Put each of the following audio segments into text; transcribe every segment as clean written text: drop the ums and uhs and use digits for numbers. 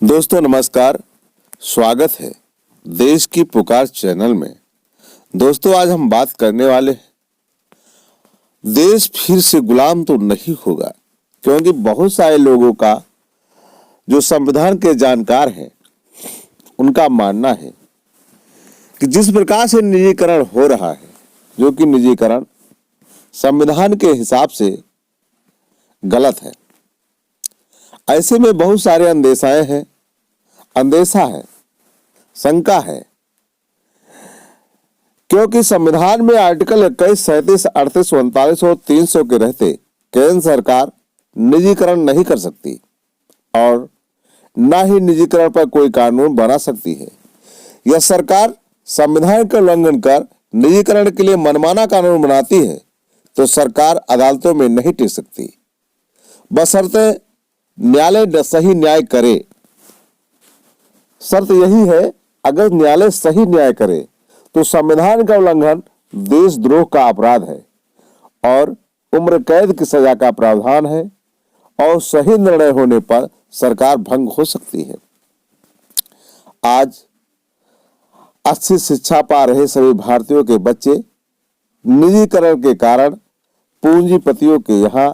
दोस्तों नमस्कार, स्वागत है देश की पुकार चैनल में। दोस्तों आज हम बात करने वाले हैं देश फिर से गुलाम तो नहीं होगा, क्योंकि बहुत सारे लोगों का जो संविधान के जानकार हैं उनका मानना है कि जिस प्रकार से निजीकरण हो रहा है, जो कि निजीकरण संविधान के हिसाब से गलत है। ऐसे में बहुत सारे अंदेशा है, शंका है, क्योंकि संविधान में आर्टिकल 21, 37, 38, 39 और 300 के रहते केंद्र सरकार निजीकरण नहीं कर सकती और न ही निजीकरण पर कोई कानून बना सकती है। यह सरकार संविधान का उल्लंघन कर निजीकरण के लिए मनमाना कानून बनाती है तो सरकार अदालतों में नहीं टिक सकती, बशर्ते न्यायालय सही न्याय करे। शर्त यही है, अगर न्यायालय सही न्याय करे तो संविधान का उल्लंघन देशद्रोह का अपराध है और उम्र कैद की सजा का प्रावधान है और सही निर्णय होने पर सरकार भंग हो सकती है। आज अच्छी शिक्षा पा रहे सभी भारतीयों के बच्चे निजीकरण के कारण पूंजीपतियों के यहाँ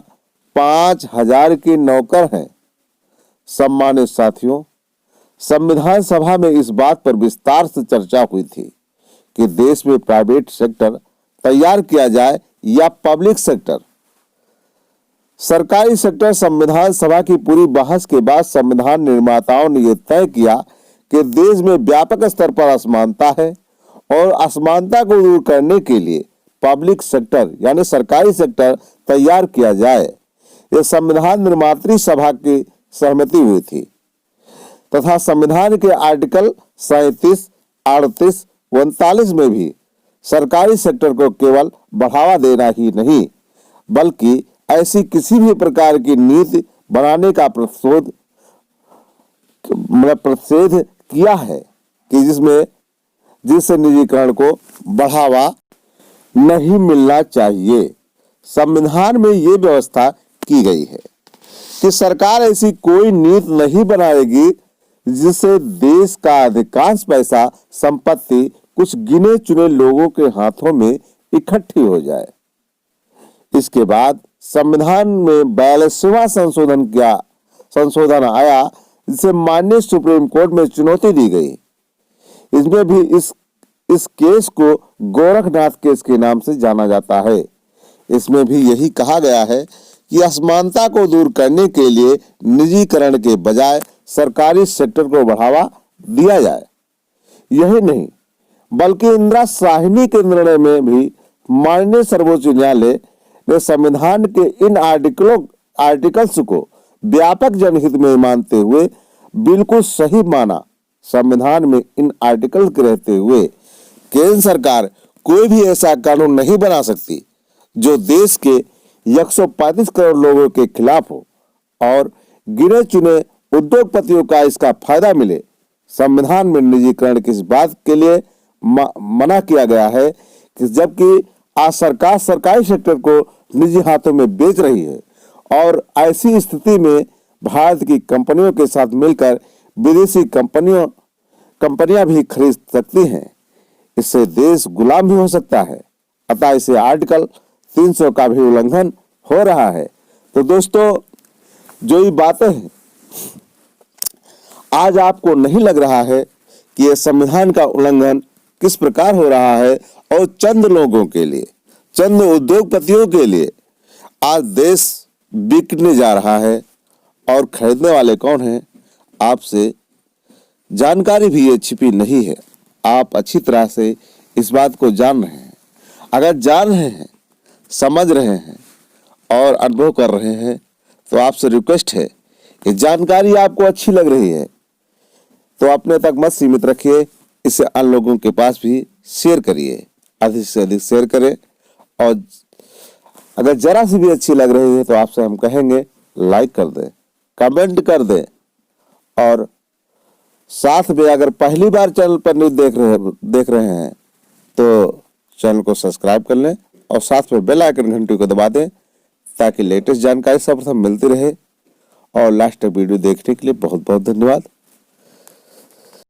5,000 के नौकर हैं। सम्मानित साथियों, संविधान सभा में इस बात पर विस्तार से चर्चा हुई थी कि देश में प्राइवेट सेक्टर तैयार किया जाए या पब्लिक सेक्टर। सरकारी सेक्टर संविधान सभा की पूरी बहस के बाद संविधान निर्माताओं ने यह तय किया कि देश में व्यापक स्तर पर असमानता है और असमानता को दूर करने के लिए पब्लिक सेक्टर यानी सरकारी सेक्टर तैयार किया जाए। यह संविधान निर्मात्री सभा की सहमति हुई थी तथा संविधान के आर्टिकल 37, 38, 39 में भी सरकारी सेक्टर को केवल बढ़ावा देना ही नहीं बल्कि ऐसी किसी भी प्रकार की नीति बनाने का प्रतिषेध किया है कि जिससे निजीकरण को बढ़ावा नहीं मिलना चाहिए। संविधान में ये व्यवस्था की गई है कि सरकार ऐसी कोई नीति नहीं बनाएगी जिससे देश का अधिकांश पैसा संपत्ति कुछ गिने चुने लोगों के हाथों में इकट्ठी हो जाए। इसके बाद संविधान में 42वां संशोधन आया, जिसे माननीय सुप्रीम कोर्ट में चुनौती दी गई। इसमें भी इस केस को गोरखनाथ केस के नाम से जाना जाता है। इसमें भी यही कहा गया है कि असमानता को दूर करने के लिए निजीकरण के बजाय सरकारी सेक्टर को बढ़ावा दिया जाए। यही नहीं बल्कि इंदिरा साहनी के निर्णय में भी माननीय सर्वोच्च न्यायालय ने संविधान के इन आर्टिकल्स को व्यापक जनहित में मानते हुए बिल्कुल सही माना। संविधान में इन आर्टिकल के रहते हुए केंद्र सरकार कोई भी ऐसा कानून नहीं बना सकती जो देश के 135 करोड़ लोगों के खिलाफ हो और गिने चुने उद्योगपतियों का इसका फायदा मिले। संविधान में निजीकरण की इस बात के लिए मना किया गया है कि जबकि आज सरकार सरकारी सेक्टर को निजी हाथों में बेच रही है और ऐसी स्थिति में भारत की कंपनियों के साथ मिलकर विदेशी कंपनियां भी खरीद सकती हैं। इससे देश गुलाम भी हो सकता है। अतः इसे आर्टिकल 300 का भी उल्लंघन हो रहा है। तो दोस्तों, जो ये बातें हैं, आज आपको नहीं लग रहा है कि यह संविधान का उल्लंघन किस प्रकार हो रहा है और चंद लोगों के लिए, चंद उद्योगपतियों के लिए आज देश बिकने जा रहा है और खरीदने वाले कौन हैं, आपसे जानकारी भी ये छिपी नहीं है। आप अच्छी तरह से इस बात को जान रहे हैं। अगर जान रहे हैं, समझ रहे हैं और अनुभव कर रहे हैं तो आपसे रिक्वेस्ट है कि जानकारी आपको अच्छी लग रही है तो अपने तक मत सीमित रखिए, इसे अन्य लोगों के पास भी शेयर करिए, अधिक से अधिक शेयर करें। और अगर जरा सी भी अच्छी लग रही है तो आपसे हम कहेंगे लाइक कर दें, कमेंट कर दें और साथ में अगर पहली बार चैनल पर न्यूज देख रहे हैं तो चैनल को सब्सक्राइब कर लें और साथ में बेल आइकन घंटी को दबा दें ताकि लेटेस्ट जानकारी सर्वप्रथम मिलती रहे। और लास्ट वीडियो देखने के लिए बहुत बहुत धन्यवाद।